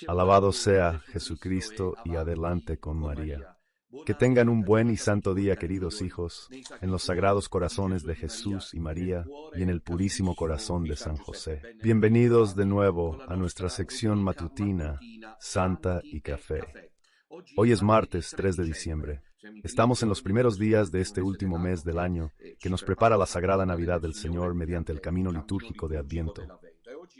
Alabado sea Jesucristo y adelante con María. Que tengan un buen y santo día, queridos hijos, en los sagrados corazones de Jesús y María y en el purísimo corazón de San José. Bienvenidos de nuevo a nuestra sección matutina, Santa y Café. Hoy es martes 3 de diciembre. Estamos en los primeros días de este último mes del año que nos prepara la Sagrada Navidad del Señor mediante el camino litúrgico de Adviento.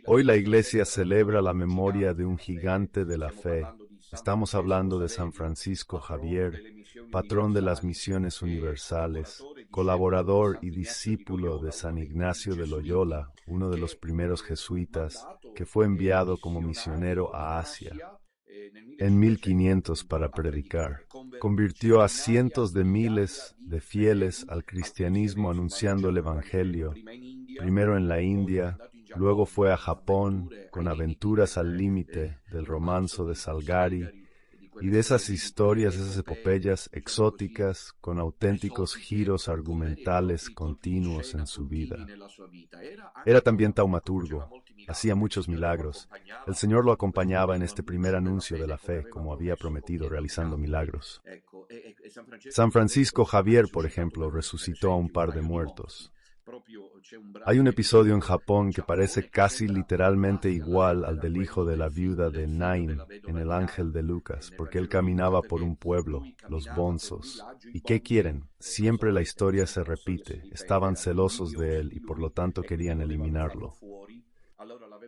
Hoy la Iglesia celebra la memoria de un gigante de la fe. Estamos hablando de San Francisco Javier, patrón de las misiones universales, colaborador y discípulo de San Ignacio de Loyola, uno de los primeros jesuitas, que fue enviado como misionero a Asia en 1500 para predicar. Convirtió a cientos de miles de fieles al cristianismo anunciando el Evangelio, primero en la India, luego fue a Japón con aventuras al límite del romanzo de Salgari y de esas historias, esas epopeyas exóticas con auténticos giros argumentales continuos en su vida. Era también taumaturgo, hacía muchos milagros. El Señor lo acompañaba en este primer anuncio de la fe, como había prometido, realizando milagros. San Francisco Javier, por ejemplo, resucitó a un par de muertos. Hay un episodio en Japón que parece casi literalmente igual al del hijo de la viuda de Nain en El Ángel de Lucas, porque él caminaba por un pueblo, los bonzos. ¿Y qué quieren? Siempre la historia se repite. Estaban celosos de él y por lo tanto querían eliminarlo.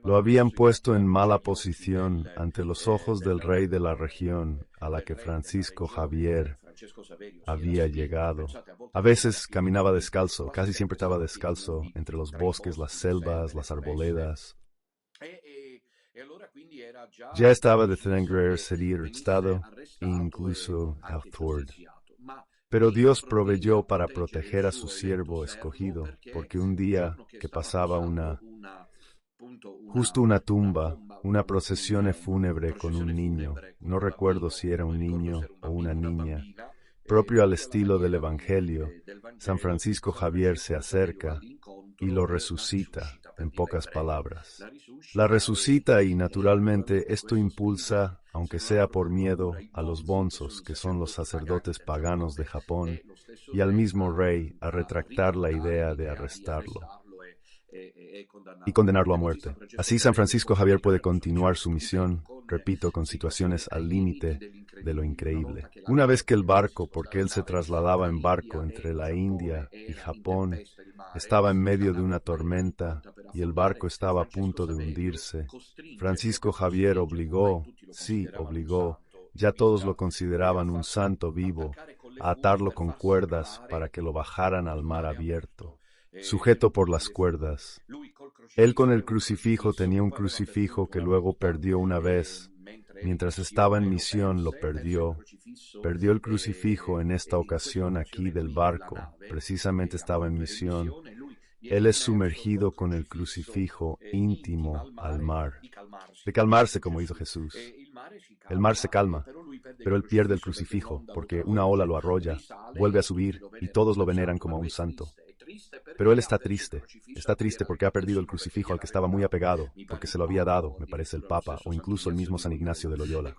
Lo habían puesto en mala posición ante los ojos del rey de la región a la que Francisco Javier había llegado. A veces caminaba descalzo, casi siempre estaba descalzo entre los bosques, las selvas, las arboledas. Ya estaba de Thangrer sería arrestado e incluso Althord. Pero Dios proveyó para proteger a su siervo escogido, porque un día que pasaba justo una tumba, una procesión fúnebre con un niño, no recuerdo si era un niño o una niña, propio al estilo del Evangelio, San Francisco Javier se acerca y lo resucita, en pocas palabras. La resucita y, naturalmente, esto impulsa, aunque sea por miedo, a los bonzos, que son los sacerdotes paganos de Japón, y al mismo rey a retractar la idea de arrestarlo y condenarlo a muerte. Así San Francisco Javier puede continuar su misión, repito, con situaciones al límite de lo increíble. Una vez que el barco, porque él se trasladaba en barco entre la India y Japón, estaba en medio de una tormenta y el barco estaba a punto de hundirse, Francisco Javier obligó, ya todos lo consideraban un santo vivo, a atarlo con cuerdas para que lo bajaran al mar abierto, sujeto por las cuerdas. Él con el crucifijo tenía un crucifijo que luego perdió una vez. Mientras estaba en misión lo perdió. Perdió el crucifijo en esta ocasión aquí del barco. Precisamente estaba en misión. Él es sumergido con el crucifijo íntimo al mar. De calmarse como hizo Jesús. El mar se calma, pero él pierde el crucifijo porque una ola lo arrolla, vuelve a subir y todos lo veneran como a un santo. Pero él está triste porque ha perdido el crucifijo al que estaba muy apegado, porque se lo había dado, me parece, el Papa o incluso el mismo San Ignacio de Loyola.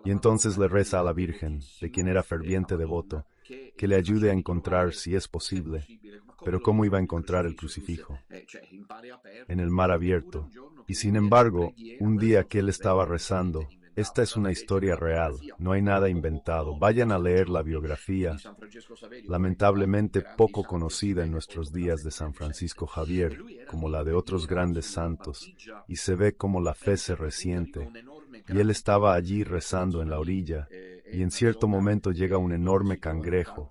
Y entonces le reza a la Virgen, de quien era ferviente devoto, que le ayude a encontrar, si es posible. Pero ¿cómo iba a encontrar el crucifijo? En el mar abierto. Y sin embargo, un día que él estaba rezando, esta es una historia real, no hay nada inventado. Vayan a leer la biografía, lamentablemente poco conocida en nuestros días de San Francisco Javier, como la de otros grandes santos, y se ve cómo la fe se resiente. Y él estaba allí rezando en la orilla, y en cierto momento llega un enorme cangrejo.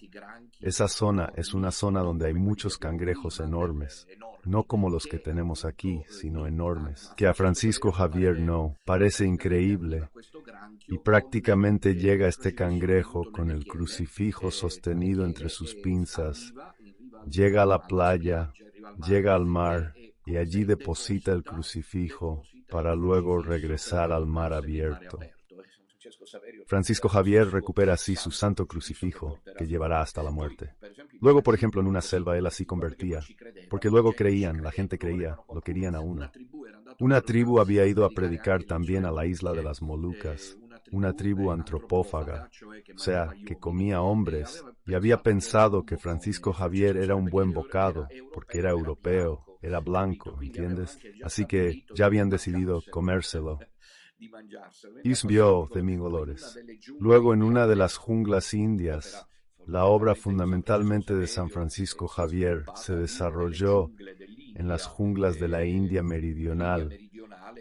Esa zona es una zona donde hay muchos cangrejos enormes. No como los que tenemos aquí, sino enormes, que a Francisco Javier no, parece increíble, y prácticamente llega este cangrejo con el crucifijo sostenido entre sus pinzas, llega a la playa, llega al mar, y allí deposita el crucifijo para luego regresar al mar abierto. Francisco Javier recupera así su santo crucifijo, que llevará hasta la muerte. Luego, por ejemplo, en una selva él así convertía, porque luego creían, la gente creía, lo querían a uno. Una tribu había ido a predicar también a la isla de las Molucas, una tribu antropófaga, o sea, que comía hombres, y había pensado que Francisco Javier era un buen bocado, porque era europeo, era blanco, ¿entiendes? Así que ya habían decidido comérselo. Isbio de Mingolores. Luego, en una de las junglas indias, la obra fundamentalmente de San Francisco Javier se desarrolló en las junglas de la India meridional,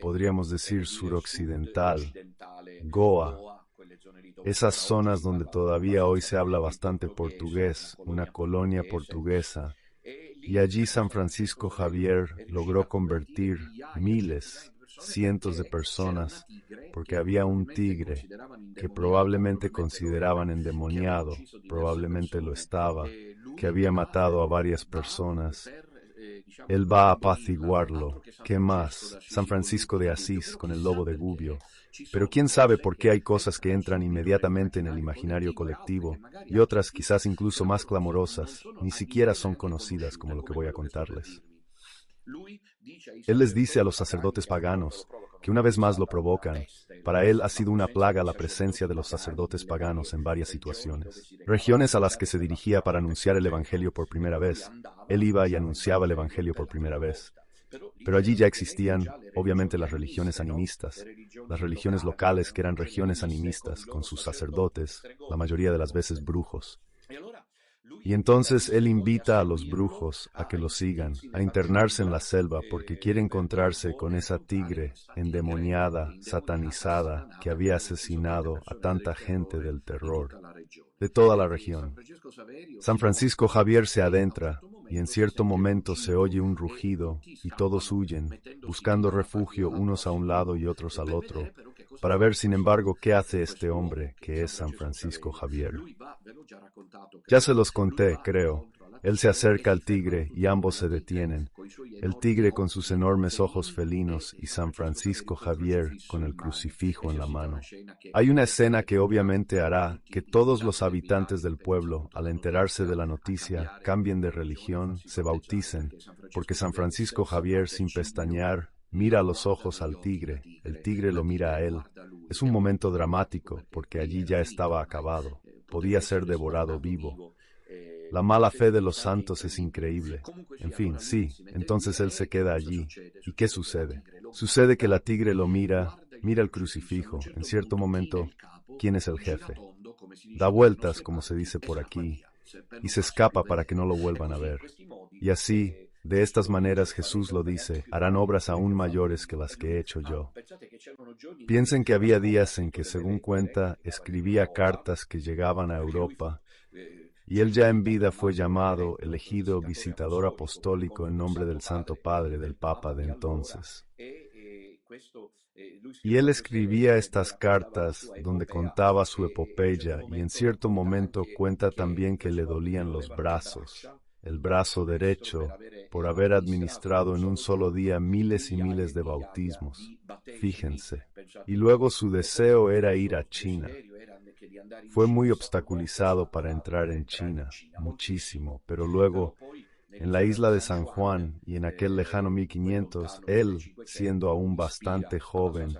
podríamos decir suroccidental, Goa, esas zonas donde todavía hoy se habla bastante portugués, una colonia portuguesa, y allí San Francisco Javier logró convertir miles, cientos de personas, porque había un tigre que probablemente consideraban endemoniado, probablemente lo estaba, que había matado a varias personas. Él va a apaciguarlo. ¿Qué más? San Francisco de Asís con el lobo de Gubbio. Pero quién sabe por qué hay cosas que entran inmediatamente en el imaginario colectivo y otras, quizás incluso más clamorosas, ni siquiera son conocidas como lo que voy a contarles. Él les dice a los sacerdotes paganos, que una vez más lo provocan, para él ha sido una plaga la presencia de los sacerdotes paganos en varias situaciones. Regiones a las que se dirigía para anunciar el Evangelio por primera vez. Él iba y anunciaba el Evangelio por primera vez. Pero allí ya existían, obviamente, las religiones animistas, las religiones locales que eran regiones animistas, con sus sacerdotes, la mayoría de las veces brujos. Y entonces él invita a los brujos a que lo sigan, a internarse en la selva porque quiere encontrarse con esa tigre endemoniada, satanizada, que había asesinado a tanta gente del terror, de toda la región. San Francisco Javier se adentra, y en cierto momento se oye un rugido, y todos huyen, buscando refugio unos a un lado y otros al otro, para ver, sin embargo, qué hace este hombre, que es San Francisco Javier. Ya se los conté, creo. Él se acerca al tigre y ambos se detienen. El tigre con sus enormes ojos felinos y San Francisco Javier con el crucifijo en la mano. Hay una escena que obviamente hará que todos los habitantes del pueblo, al enterarse de la noticia, cambien de religión, se bauticen, porque San Francisco Javier, sin pestañear, mira a los ojos al tigre, el tigre lo mira a él. Es un momento dramático, porque allí ya estaba acabado, podía ser devorado vivo. La mala fe de los santos es increíble. En fin, sí, entonces él se queda allí. ¿Y qué sucede? Sucede que la tigre lo mira, mira el crucifijo, en cierto momento, ¿quién es el jefe? Da vueltas, como se dice por aquí, y se escapa para que no lo vuelvan a ver. Y así, de estas maneras Jesús lo dice, harán obras aún mayores que las que he hecho yo. Piensen que había días en que, según cuenta, escribía cartas que llegaban a Europa, y él ya en vida fue llamado, elegido visitador apostólico en nombre del Santo Padre, del Papa de entonces. Y él escribía estas cartas donde contaba su epopeya y en cierto momento cuenta también que le dolían los brazos, el brazo derecho, por haber administrado en un solo día miles y miles de bautismos. Fíjense. Y luego su deseo era ir a China. Fue muy obstaculizado para entrar en China, muchísimo, pero luego, en la isla de San Juan y en aquel lejano 1500, él, siendo aún bastante joven,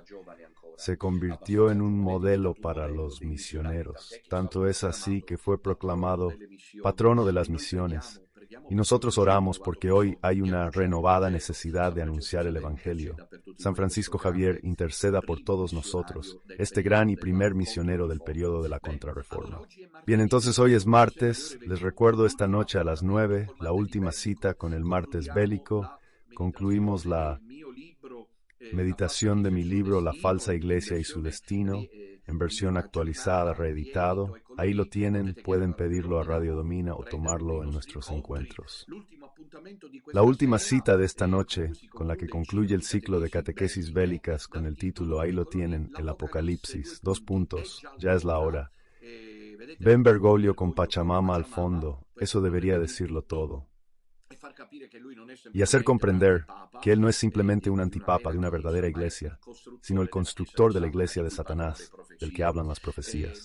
se convirtió en un modelo para los misioneros. Tanto es así que fue proclamado patrono de las misiones. Y nosotros oramos porque hoy hay una renovada necesidad de anunciar el Evangelio. San Francisco Javier interceda por todos nosotros, este gran y primer misionero del periodo de la Contrarreforma. Bien, entonces hoy es martes. Les recuerdo esta noche a las 9, la última cita con el martes bélico. Concluimos la meditación de mi libro La falsa iglesia y su destino, en versión actualizada, reeditado. Ahí lo tienen, pueden pedirlo a Radio Domina o tomarlo en nuestros encuentros. La última cita de esta noche, con la que concluye el ciclo de catequesis bélicas con el título, ahí lo tienen, el Apocalipsis, : ya es la hora. Ven Bergoglio con Pachamama al fondo, eso debería decirlo todo. y hacer comprender que Él no es simplemente un antipapa de una verdadera iglesia, sino el constructor de la iglesia de Satanás, del que hablan las profecías.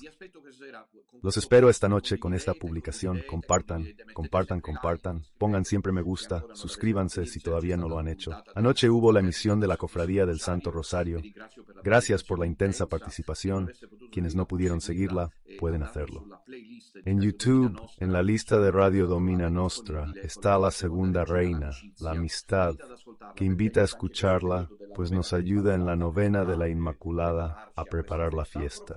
Los espero esta noche con esta publicación. Compartan, compartan, compartan. Pongan siempre me gusta. Suscríbanse si todavía no lo han hecho. Anoche hubo la emisión de la Cofradía del Santo Rosario. Gracias por la intensa participación. Quienes no pudieron seguirla, pueden hacerlo. En YouTube, en la lista de Radio Domina Nostra, está la segunda reina, la amistad, que invita a escucharla, pues nos ayuda en la novena de la Inmaculada a preparar la fiesta.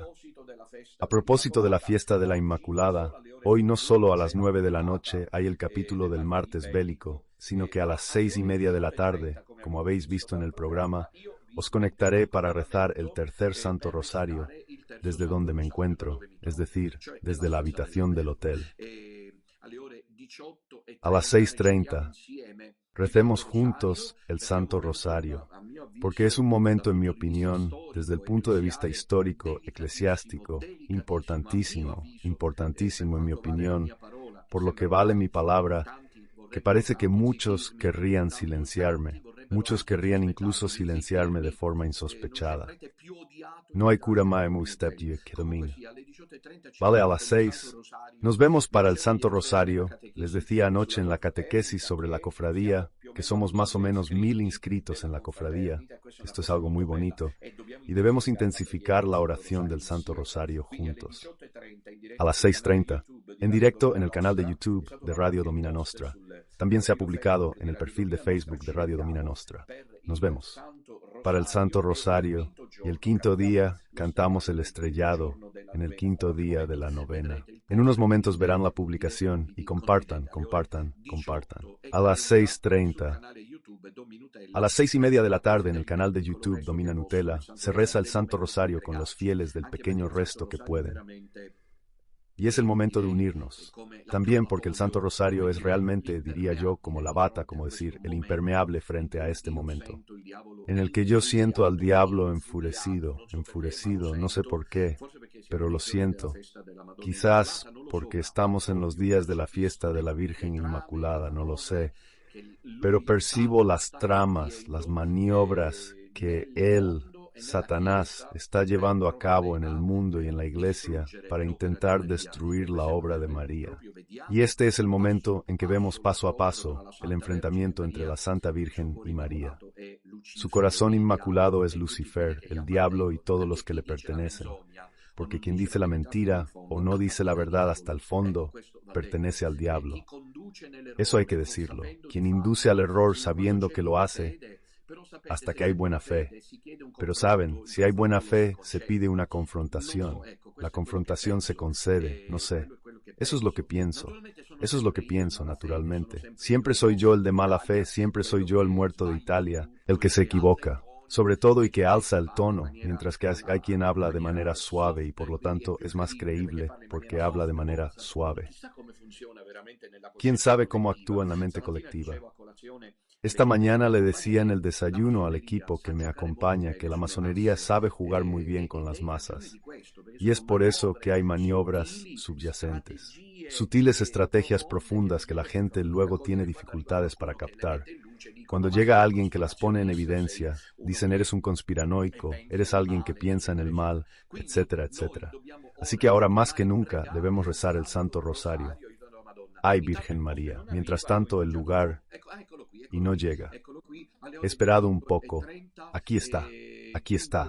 A propósito de la fiesta de la Inmaculada, hoy no solo a las 9 de la noche hay el capítulo del martes bélico, sino que a las 6:30 de la tarde, como habéis visto en el programa, os conectaré para rezar el tercer Santo Rosario, desde donde me encuentro, es decir, desde la habitación del hotel. A las 6:30, recemos juntos el Santo Rosario, porque es un momento, en mi opinión, desde el punto de vista histórico, eclesiástico, importantísimo, importantísimo en mi opinión, por lo que vale mi palabra, que parece que muchos querrían silenciarme, muchos querrían incluso silenciarme de forma insospechada. No hay cura mai muistepje que domine. Vale, a las 6. Nos vemos para el Santo Rosario. Les decía anoche en la catequesis sobre la cofradía, que somos más o menos 1000 inscritos en la cofradía. Esto es algo muy bonito. Y debemos intensificar la oración del Santo Rosario juntos. A las 6:30, en directo en el canal de YouTube de Radio Domina Nostra. También se ha publicado en el perfil de Facebook de Radio Domina Nostra. Nos vemos. Para el Santo Rosario, y el quinto día cantamos el estrellado, en el quinto día de la novena. En unos momentos verán la publicación y compartan, compartan, compartan. A las 6:30. A las 6:30 de la tarde en el canal de YouTube Domina Nutella se reza el Santo Rosario con los fieles del pequeño resto que pueden. Y es el momento de unirnos. También porque el Santo Rosario es realmente, diría yo, como la bata, como decir, el impermeable frente a este momento, en el que yo siento al diablo enfurecido, enfurecido, no sé por qué, pero lo siento. Quizás porque estamos en los días de la fiesta de la Virgen Inmaculada, no lo sé, pero percibo las tramas, las maniobras que él, Satanás, está llevando a cabo en el mundo y en la iglesia para intentar destruir la obra de María. Y este es el momento en que vemos paso a paso el enfrentamiento entre la Santa Virgen y María. Su corazón inmaculado es Lucifer, el diablo y todos los que le pertenecen, porque quien dice la mentira o no dice la verdad hasta el fondo, pertenece al diablo. Eso hay que decirlo. Quien induce al error sabiendo que lo hace, hasta que hay buena fe. Pero saben, si hay buena fe, se pide una confrontación. La confrontación se concede, no sé. Eso es lo que pienso. Eso es lo que pienso, naturalmente. Siempre soy yo el de mala fe, siempre soy yo el muerto de Italia, el que se equivoca. Sobre todo y que alza el tono, mientras que hay quien habla de manera suave y por lo tanto es más creíble porque habla de manera suave. ¿Quién sabe cómo actúa en la mente colectiva? Esta mañana le decía en el desayuno al equipo que me acompaña que la masonería sabe jugar muy bien con las masas, y es por eso que hay maniobras subyacentes, sutiles estrategias profundas que la gente luego tiene dificultades para captar. Cuando llega alguien que las pone en evidencia, dicen eres un conspiranoico, eres alguien que piensa en el mal, etcétera, etcétera. Así que ahora más que nunca debemos rezar el Santo Rosario. Ay, Virgen María, mientras tanto el lugar y no llega. He esperado un poco. Aquí está, aquí está,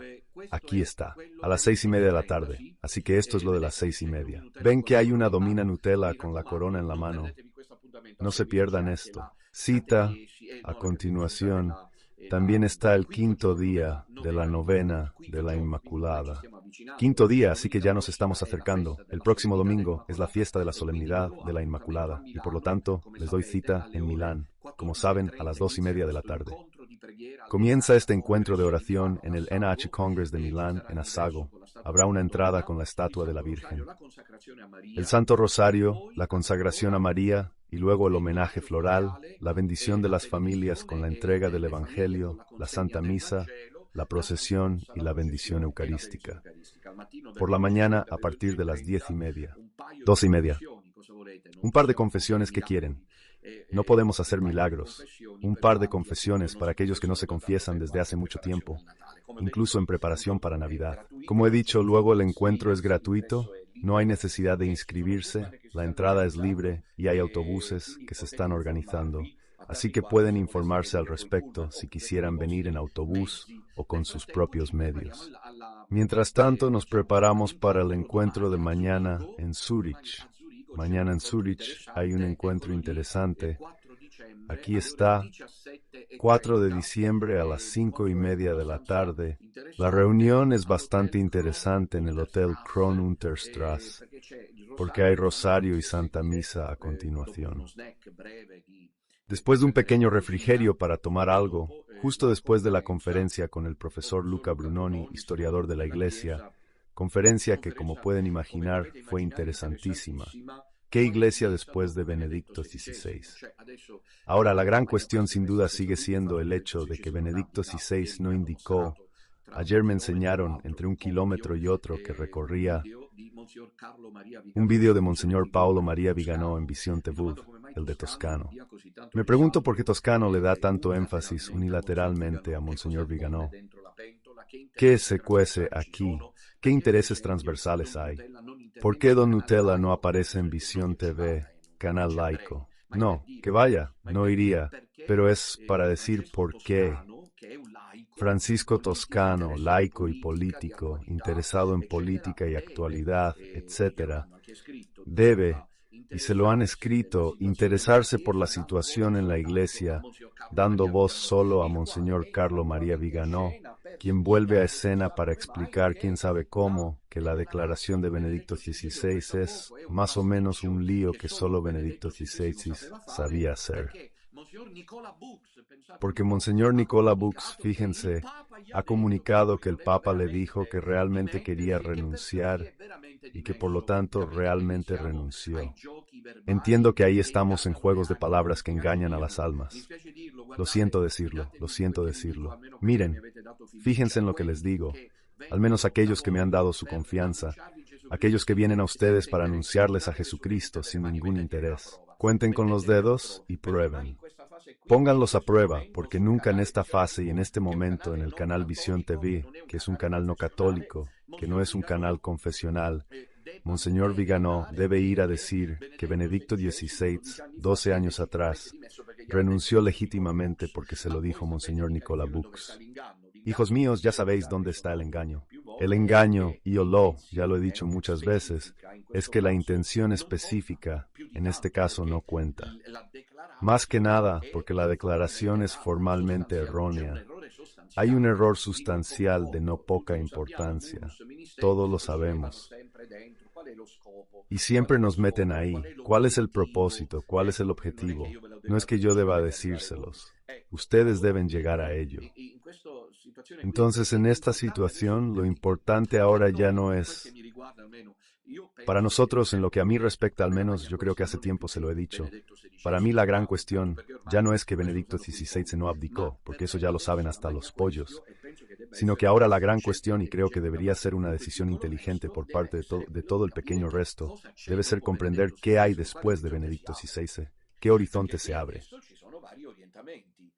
aquí está. A las 6:30 de la tarde. Así que esto es lo de las 6:30. Ven que hay una Domina Nutella con la corona en la mano. No se pierdan esto. Cita, a continuación, también está el quinto día de la novena de la Inmaculada. Quinto día, así que ya nos estamos acercando. El próximo domingo es la fiesta de la solemnidad de la Inmaculada y por lo tanto les doy cita en Milán, como saben, a las 2:30 de la tarde. Comienza este encuentro de oración en el NH Congress de Milán, en Assago. Habrá una entrada con la estatua de la Virgen. El Santo Rosario, la consagración a María y luego el homenaje floral, la bendición de las familias con la entrega del Evangelio, la Santa Misa, la procesión y la bendición eucarística. Por la mañana a partir de las 10:30, 12:30. Un par de confesiones que quieren. No podemos hacer milagros. Un par de confesiones para aquellos que no se confiesan desde hace mucho tiempo, incluso en preparación para Navidad. Como he dicho, luego el encuentro es gratuito, no hay necesidad de inscribirse, la entrada es libre y hay autobuses que se están organizando, así que pueden informarse al respecto si quisieran venir en autobús o con sus propios medios. Mientras tanto, nos preparamos para el encuentro de mañana en Zúrich. Mañana en Zúrich hay un encuentro interesante. Aquí está, 4 de diciembre a las 5:30 de la tarde. La reunión es bastante interesante en el Hotel Kronunterstrasse, porque hay rosario y santa misa a continuación. Después de un pequeño refrigerio para tomar algo, justo después de la conferencia con el profesor Luca Brunoni, historiador de la Iglesia, conferencia que, como pueden imaginar, fue interesantísima. ¿Qué iglesia después de Benedicto XVI? Ahora, la gran cuestión sin duda sigue siendo el hecho de que Benedicto XVI no indicó. Ayer me enseñaron, entre 1 kilómetro y otro que recorría, un vídeo de Monseñor Paolo María Viganò en Visión TV, el de Toscano. Me pregunto por qué Toscano le da tanto énfasis unilateralmente a Monseñor Viganò. ¿Qué se cuece aquí? ¿Qué intereses transversales hay? ¿Por qué Don Nutella no aparece en Visión TV, canal laico? No, que vaya, no iría, pero es para decir por qué. Francisco Toscano, laico y político, interesado en política y actualidad, etc., debe, y se lo han escrito, interesarse por la situación en la Iglesia, dando voz solo a Monseñor Carlo María Viganò, quien vuelve a escena para explicar quién sabe cómo que la declaración de Benedicto XVI es más o menos un lío que solo Benedicto XVI sabía hacer. Porque Monseñor Nicola Bux, fíjense, ha comunicado que el Papa le dijo que realmente quería renunciar y que por lo tanto realmente renunció. Entiendo que ahí estamos en juegos de palabras que engañan a las almas. Lo siento decirlo, lo siento decirlo. Miren, fíjense en lo que les digo, al menos aquellos que me han dado su confianza, aquellos que vienen a ustedes para anunciarles a Jesucristo sin ningún interés. Cuenten con los dedos y prueben. Pónganlos a prueba, porque nunca en esta fase y en este momento en el canal Visión TV, que es un canal no católico, que no es un canal confesional, Monseñor Viganò debe ir a decir que Benedicto XVI, 12 años atrás, renunció legítimamente porque se lo dijo Monseñor Nicola Bux. Hijos míos, ya sabéis dónde está el engaño. El engaño, ya lo he dicho muchas veces, es que la intención específica, en este caso, no cuenta. Más que nada, porque la declaración es formalmente errónea. Hay un error sustancial de no poca importancia. Todos lo sabemos. Y siempre nos meten ahí. ¿Cuál es el propósito? ¿Cuál es el objetivo? No es que yo deba decírselos. Ustedes deben llegar a ello. Entonces, en esta situación, lo importante ahora ya no es... Para nosotros, en lo que a mí respecta al menos, yo creo que hace tiempo se lo he dicho, para mí la gran cuestión ya no es que Benedicto XVI no abdicó, porque eso ya lo saben hasta los pollos, sino que ahora la gran cuestión, y creo que debería ser una decisión inteligente por parte de todo el pequeño resto, debe ser comprender qué hay después de Benedicto XVI, qué horizonte se abre.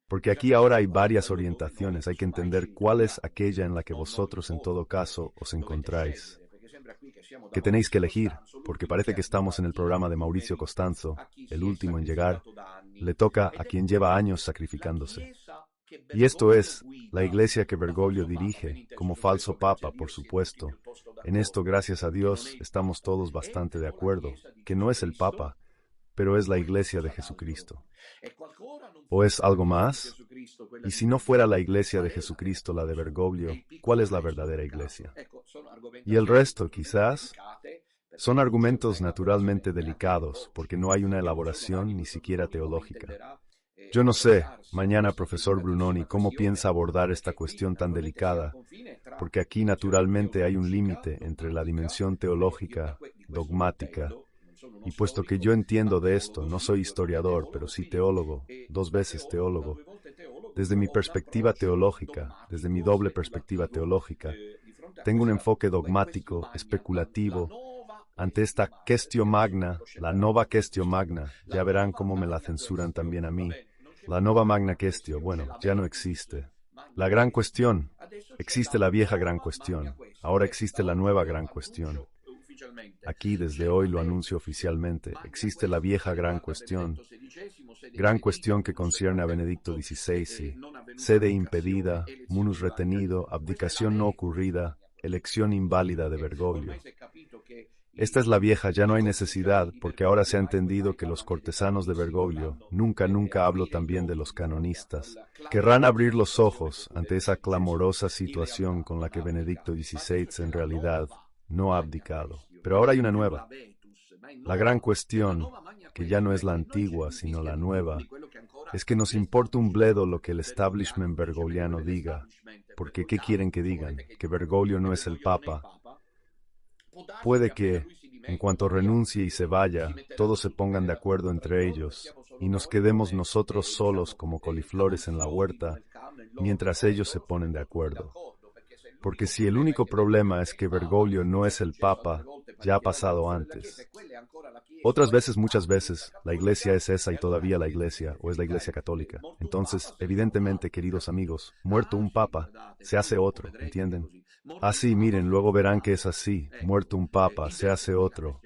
Porque aquí ahora hay varias orientaciones, hay que entender cuál es aquella en la que vosotros en todo caso os encontráis. Que tenéis que elegir, porque parece que estamos en el programa de Mauricio Costanzo, el último en llegar, le toca a quien lleva años sacrificándose. Y esto es, la iglesia que Bergoglio dirige, como falso papa, por supuesto. En esto, gracias a Dios, estamos todos bastante de acuerdo, que no es el papa, pero es la iglesia de Jesucristo. ¿O es algo más? Y si no fuera la iglesia de Jesucristo la de Bergoglio, ¿cuál es la verdadera iglesia? Y el resto, quizás, son argumentos naturalmente delicados, porque no hay una elaboración ni siquiera teológica. Yo no sé, mañana, profesor Brunoni, cómo piensa abordar esta cuestión tan delicada, porque aquí naturalmente hay un límite entre la dimensión teológica, dogmática, y puesto que yo entiendo de esto, no soy historiador, pero sí teólogo, 2 veces teólogo, desde mi perspectiva teológica, desde mi doble perspectiva teológica, tengo un enfoque dogmático, especulativo, ante esta quaestio magna, la nova quaestio magna, ya verán cómo me la censuran también a mí. La nova magna quaestio, bueno, ya no existe. La gran cuestión, existe la vieja gran cuestión, ahora existe la nueva gran cuestión. Aquí desde hoy lo anuncio oficialmente, existe la vieja gran cuestión que concierne a Benedicto XVI, sede impedida, munus retenido, abdicación no ocurrida, elección inválida de Bergoglio. Esta es la vieja, ya no hay necesidad, porque ahora se ha entendido que los cortesanos de Bergoglio, nunca hablo también de los canonistas, querrán abrir los ojos ante esa clamorosa situación con la que Benedicto XVI en realidad no ha abdicado. Pero ahora hay una nueva. La gran cuestión, que ya no es la antigua, sino la nueva, es que nos importa un bledo lo que el establishment bergogliano diga, porque ¿qué quieren que digan? ¿Que Bergoglio no es el Papa? Puede que, en cuanto renuncie y se vaya, todos se pongan de acuerdo entre ellos, y nos quedemos nosotros solos como coliflores en la huerta, mientras ellos se ponen de acuerdo. Porque si el único problema es que Bergoglio no es el Papa, ya ha pasado antes. Otras veces, muchas veces, la Iglesia es esa y todavía la Iglesia, o es la Iglesia católica. Entonces, evidentemente, queridos amigos, muerto un Papa, se hace otro, ¿entienden? Así, miren, luego verán que es así, muerto un Papa, se hace otro.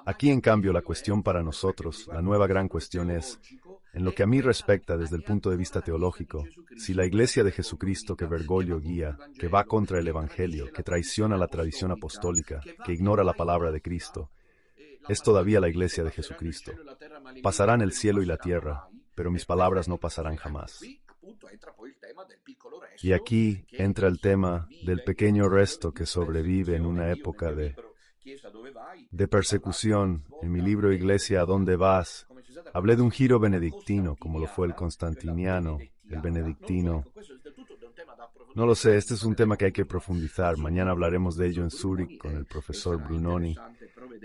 Aquí, en cambio, la cuestión para nosotros, la nueva gran cuestión es, en lo que a mí respecta desde el punto de vista teológico, si la Iglesia de Jesucristo que Bergoglio guía, que va contra el Evangelio, que traiciona la tradición apostólica, que ignora la palabra de Cristo, es todavía la Iglesia de Jesucristo. Pasarán el cielo y la tierra, pero mis palabras no pasarán jamás. Y aquí entra el tema del pequeño resto que sobrevive en una época de persecución. En mi libro Iglesia, ¿a dónde vas?, hablé de un giro benedictino, como lo fue el constantiniano, el benedictino. No lo sé, este es un tema que hay que profundizar. Mañana hablaremos de ello en Zúrich con el profesor Brunoni.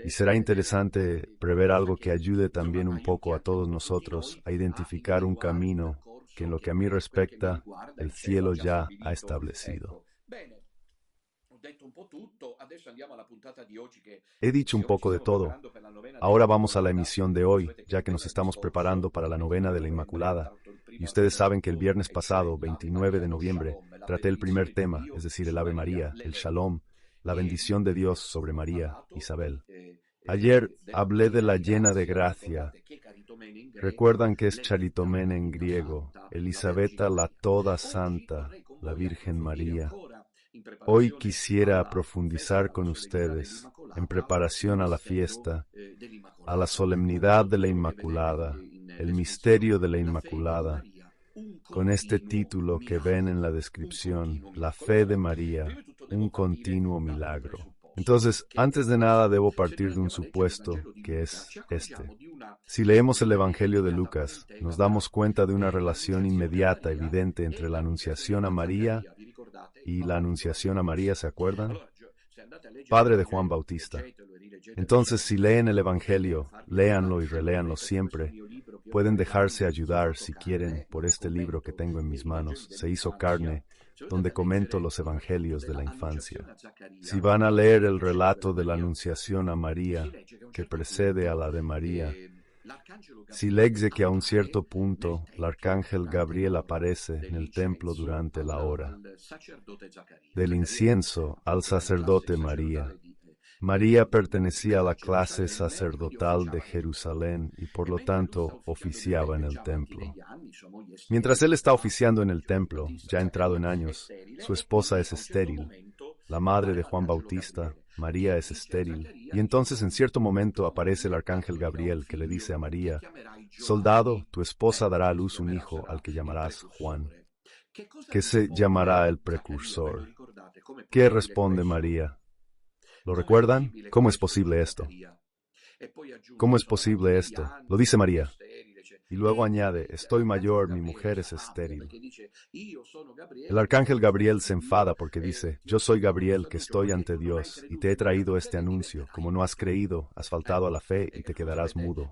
Y será interesante prever algo que ayude también un poco a todos nosotros a identificar un camino que en lo que a mí respecta, el cielo ya ha establecido. He dicho un poco de todo. Ahora vamos a la emisión de hoy, ya que nos estamos preparando para la novena de la Inmaculada. Y ustedes saben que el viernes pasado, 29 de noviembre, traté el primer tema, es decir, el Ave María, el Shalom, la bendición de Dios sobre María, Isabel. Ayer hablé de la llena de gracia. Recuerdan que es Charitomen en griego, Elisabetta la toda santa, la Virgen María. Hoy quisiera profundizar con ustedes, en preparación a la fiesta, a la solemnidad de la Inmaculada, el misterio de la Inmaculada, con este título que ven en la descripción, la fe de María, un continuo milagro. Entonces, antes de nada debo partir de un supuesto, que es este. Si leemos el Evangelio de Lucas, nos damos cuenta de una relación inmediata, evidente entre la Anunciación a María y la Anunciación a María, ¿se acuerdan? Padre de Juan Bautista. Entonces, si leen el Evangelio, léanlo y reléanlo siempre. Pueden dejarse ayudar, si quieren, por este libro que tengo en mis manos, Se hizo carne, donde comento los Evangelios de la infancia. Si van a leer el relato de la Anunciación a María, que precede a la de María, si legge que a un cierto punto el arcángel Gabriel aparece en el templo durante la hora del incienso al sacerdote María. María pertenecía a la clase sacerdotal de Jerusalén y por lo tanto oficiaba en el templo. Mientras él está oficiando en el templo, ya entrado en años, su esposa es estéril. La madre de Juan Bautista, María, es estéril. Y entonces en cierto momento aparece el arcángel Gabriel que le dice a María: «Soldado, tu esposa dará a luz un hijo al que llamarás Juan, que se llamará el precursor». ¿Qué responde María? ¿Lo recuerdan? ¿Cómo es posible esto? ¿Cómo es posible esto? Lo dice María. Y luego añade, estoy mayor, mi mujer es estéril. El arcángel Gabriel se enfada porque dice, yo soy Gabriel que estoy ante Dios y te he traído este anuncio. Como no has creído, has faltado a la fe y te quedarás mudo.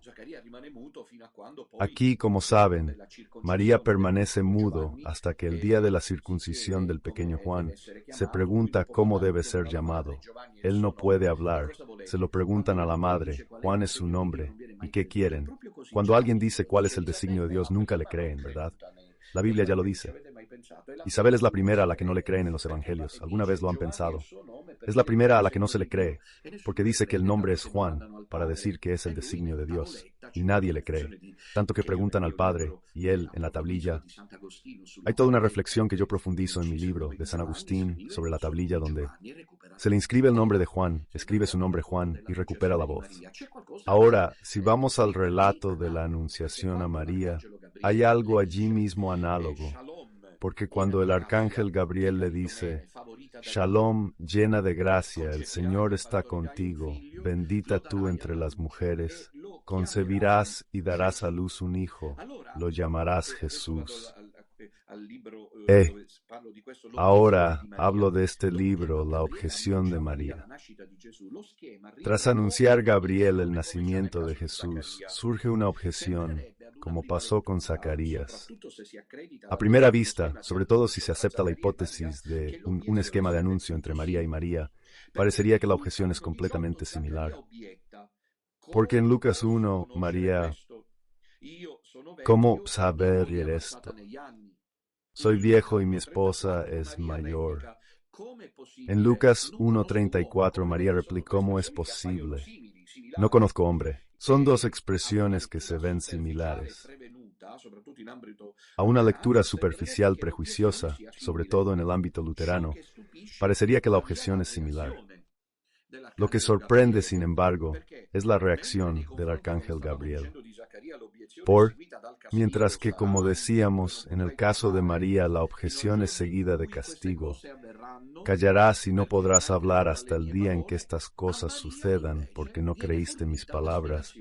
Aquí, como saben, María permanece mudo hasta que el día de la circuncisión del pequeño Juan se pregunta cómo debe ser llamado. Él no puede hablar. Se lo preguntan a la madre, Juan es su nombre. ¿Y qué quieren? Cuando alguien dice cuál es el designio de Dios, nunca le creen, ¿verdad? La Biblia ya lo dice. Isabel es la primera a la que no le creen en los evangelios. ¿Alguna vez lo han pensado? Es la primera a la que no se le cree, porque dice que el nombre es Juan, para decir que es el designio de Dios. Y nadie le cree. Tanto que preguntan al Padre, y él, en la tablilla. Hay toda una reflexión que yo profundizo en mi libro de San Agustín sobre la tablilla donde se le inscribe el nombre de Juan, escribe su nombre Juan y recupera la voz. Ahora, si vamos al relato de la Anunciación a María, hay algo allí mismo análogo, porque cuando el arcángel Gabriel le dice, Shalom, llena de gracia, el Señor está contigo, bendita tú entre las mujeres, concebirás y darás a luz un hijo, lo llamarás Jesús. Ahora hablo de este libro, La objeción de María. Tras anunciar Gabriel el nacimiento de Jesús, surge una objeción, como pasó con Zacarías. A primera vista, sobre todo si se acepta la hipótesis de un esquema de anuncio entre María y María, parecería que la objeción es completamente similar. Porque en Lucas 1, María, ¿cómo saber esto? Soy viejo y mi esposa es mayor. En Lucas 1:34, María replicó, ¿cómo es posible? No conozco hombre. Son dos expresiones que se ven similares. A una lectura superficial prejuiciosa, sobre todo en el ámbito luterano, parecería que la objeción es similar. Lo que sorprende, sin embargo, es la reacción del arcángel Gabriel. Mientras que, como decíamos, en el caso de María la objeción es seguida de castigo, callarás y no podrás hablar hasta el día en que estas cosas sucedan, porque no creíste mis palabras.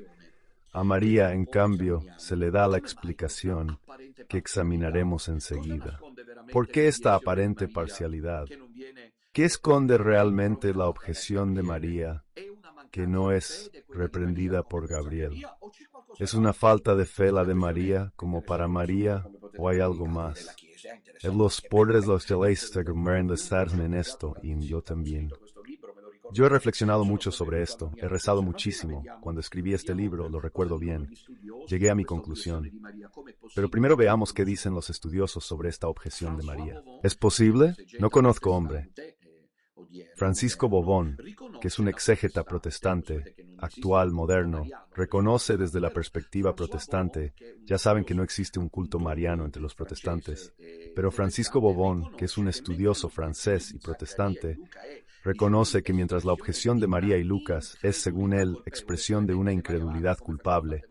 A María, en cambio, se le da la explicación que examinaremos enseguida. ¿Por qué esta aparente parcialidad? ¿Qué esconde realmente la objeción de María, que no es reprendida por Gabriel? ¿Es una falta de fe la de María, como para María, o hay algo más? Los padres los en esto, y yo también. Yo he reflexionado mucho sobre esto, he rezado muchísimo. Cuando escribí este libro, lo recuerdo bien. Llegué a mi conclusión. Pero primero veamos qué dicen los estudiosos sobre esta objeción de María. ¿Es posible? No conozco hombre. Francisco Bobón, que es un exégeta protestante, actual, moderno, reconoce desde la perspectiva protestante, ya saben que no existe un culto mariano entre los protestantes, pero Francisco Bobón, que es un estudioso francés y protestante, reconoce que mientras la objeción de María y Lucas es, según él, expresión de una incredulidad culpable,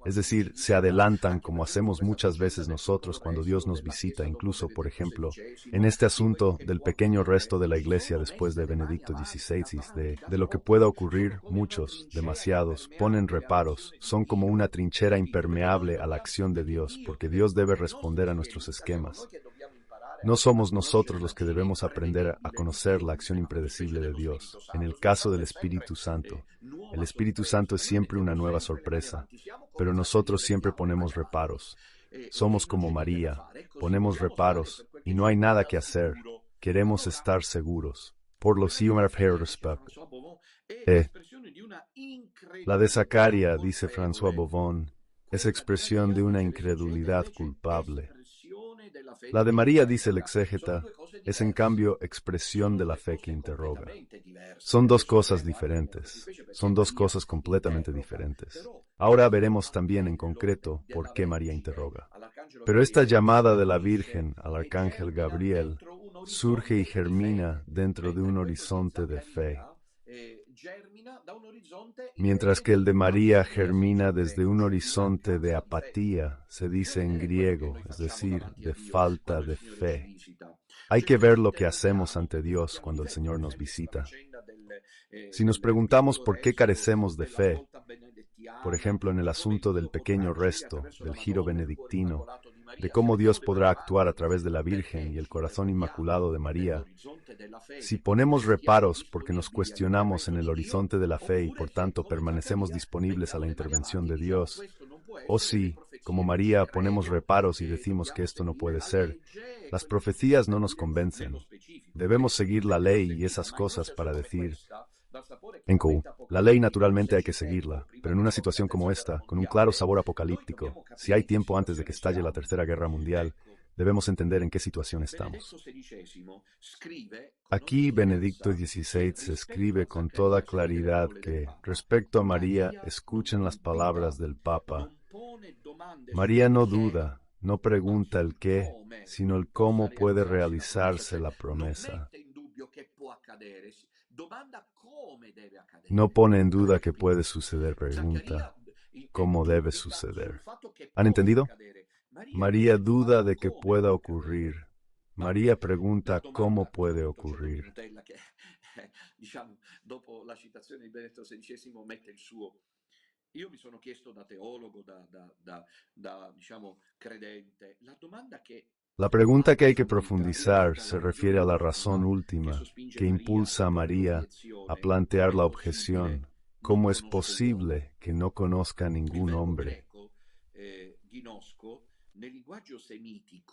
es decir, se adelantan como hacemos muchas veces nosotros cuando Dios nos visita, incluso, por ejemplo, en este asunto del pequeño resto de la Iglesia después de Benedicto XVI, de lo que pueda ocurrir, muchos, demasiados, ponen reparos, son como una trinchera impermeable a la acción de Dios, porque Dios debe responder a nuestros esquemas. No somos nosotros los que debemos aprender a conocer la acción impredecible de Dios. En el caso del Espíritu Santo, el Espíritu Santo es siempre una nueva sorpresa, pero nosotros siempre ponemos reparos. Somos como María, ponemos reparos y no hay nada que hacer. Queremos estar seguros. Por los La de Zacaria, dice François Bovon, es expresión de una incredulidad culpable. La de María, dice el exégeta, es en cambio expresión de la fe que interroga. Son dos cosas diferentes, son dos cosas completamente diferentes. Ahora veremos también en concreto por qué María interroga. Pero esta llamada de la Virgen al arcángel Gabriel surge y germina dentro de un horizonte de fe, mientras que el de María germina desde un horizonte de apatía, se dice en griego, es decir, de falta de fe. Hay que ver lo que hacemos ante Dios cuando el Señor nos visita. Si nos preguntamos por qué carecemos de fe, por ejemplo en el asunto del pequeño resto, del giro benedictino, de cómo Dios podrá actuar a través de la Virgen y el corazón inmaculado de María, si ponemos reparos porque nos cuestionamos en el horizonte de la fe y por tanto permanecemos disponibles a la intervención de Dios, o si, como María, ponemos reparos y decimos que esto no puede ser, las profecías no nos convencen. Debemos seguir la ley y esas cosas para decir, la ley naturalmente hay que seguirla, pero en una situación como esta, con un claro sabor apocalíptico, si hay tiempo antes de que estalle la Tercera Guerra Mundial, debemos entender en qué situación estamos. Aquí Benedicto XVI escribe con toda claridad que, respecto a María, escuchen las palabras del Papa. María no duda, no pregunta el qué, sino el cómo puede realizarse la promesa. No pone en duda que puede suceder, pregunta, ¿cómo debe suceder? ¿Han entendido? María duda de que pueda ocurrir. María pregunta cómo puede ocurrir. Io mi sono chiesto da teologo, credente, la domanda che La pregunta que hay que profundizar se refiere a la razón última que impulsa a María a plantear la objeción. ¿Cómo es posible que no conozca ningún hombre?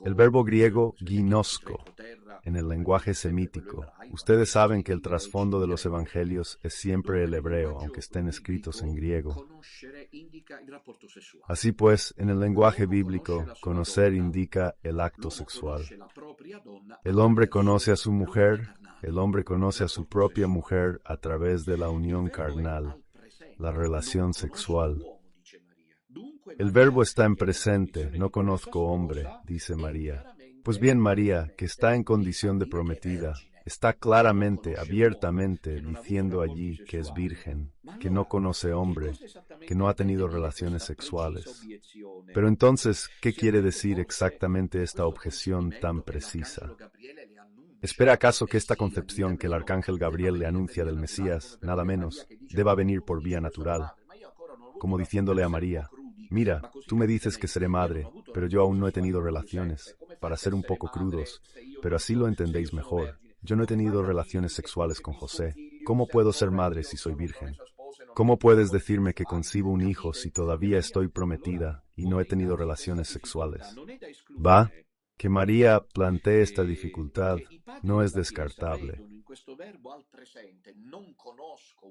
El verbo griego ginosko, en el lenguaje semítico. Ustedes saben que el trasfondo de los evangelios es siempre el hebreo, aunque estén escritos en griego. Así pues, en el lenguaje bíblico, conocer indica el acto sexual. El hombre conoce a su mujer, el hombre conoce a su propia mujer a través de la unión carnal, la relación sexual. El verbo está en presente, no conozco hombre, dice María. Pues bien, María, que está en condición de prometida, está claramente, abiertamente diciendo allí que es virgen, que no conoce hombre, que no ha tenido relaciones sexuales. Pero entonces, ¿qué quiere decir exactamente esta objeción tan precisa? ¿Espera acaso que esta concepción que el arcángel Gabriel le anuncia del Mesías, nada menos, deba venir por vía natural? Como diciéndole a María, mira, tú me dices que seré madre, pero yo aún no he tenido relaciones, para ser un poco crudos, pero así lo entendéis mejor. Yo no he tenido relaciones sexuales con José. ¿Cómo puedo ser madre si soy virgen? ¿Cómo puedes decirme que concibo un hijo si todavía estoy prometida y no he tenido relaciones sexuales? ¿Va? Que María plantee esta dificultad no es descartable.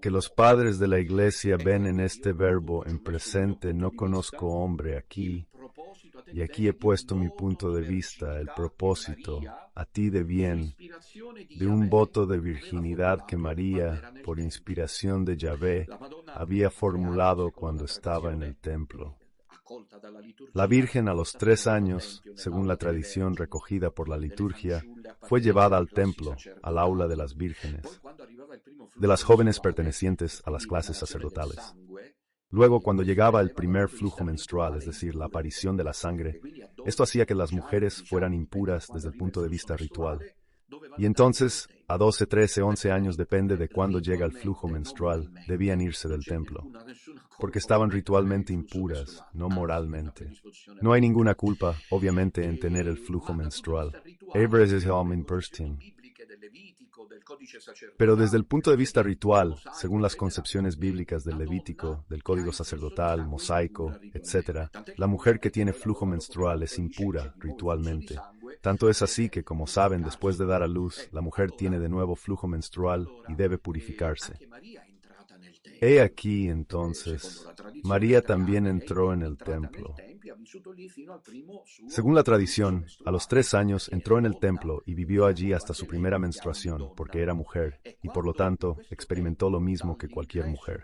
Que los padres de la Iglesia ven en este verbo en presente no conozco hombre aquí, y aquí he puesto mi punto de vista, el propósito, a ti de bien, de un voto de virginidad que María, por inspiración de Yahvé, había formulado cuando estaba en el templo. La Virgen a los 3 años, según la tradición recogida por la liturgia, fue llevada al templo, al aula de las vírgenes, de las jóvenes pertenecientes a las clases sacerdotales. Luego, cuando llegaba el primer flujo menstrual, es decir, la aparición de la sangre, esto hacía que las mujeres fueran impuras desde el punto de vista ritual. Y entonces, a 12, 13, 11 años, depende de cuándo llega el flujo menstrual, debían irse del templo, porque estaban ritualmente impuras, no moralmente. No hay ninguna culpa, obviamente, en tener el flujo menstrual. Pero desde el punto de vista ritual, según las concepciones bíblicas del Levítico, del Código Sacerdotal, Mosaico, etc., la mujer que tiene flujo menstrual es impura ritualmente. Tanto es así que, como saben, después de dar a luz, la mujer tiene de nuevo flujo menstrual y debe purificarse. He aquí, entonces, María también entró en el templo. Según la tradición, a los 3 años entró en el templo y vivió allí hasta su primera menstruación, porque era mujer, y por lo tanto experimentó lo mismo que cualquier mujer.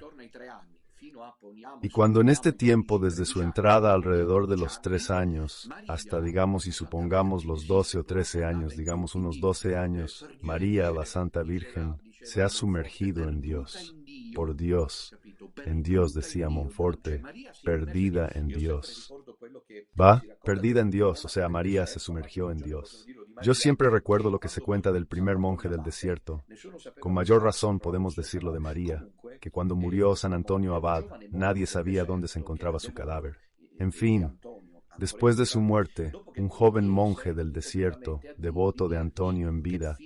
Y cuando en este tiempo, desde su entrada alrededor de los 3 años, hasta digamos y supongamos los 12 o 13 años, digamos unos 12 años, María, la Santa Virgen, se ha sumergido en Dios, por Dios, en Dios, decía Monforte, perdida en Dios. ¿Va? Perdida en Dios, o sea, María se sumergió en Dios. Yo siempre recuerdo lo que se cuenta del primer monje del desierto. Con mayor razón podemos decirlo de María. que cuando murió San Antonio Abad, nadie sabía dónde se encontraba su cadáver. En fin, después de su muerte, un joven monje del desierto, devoto de Antonio en vida,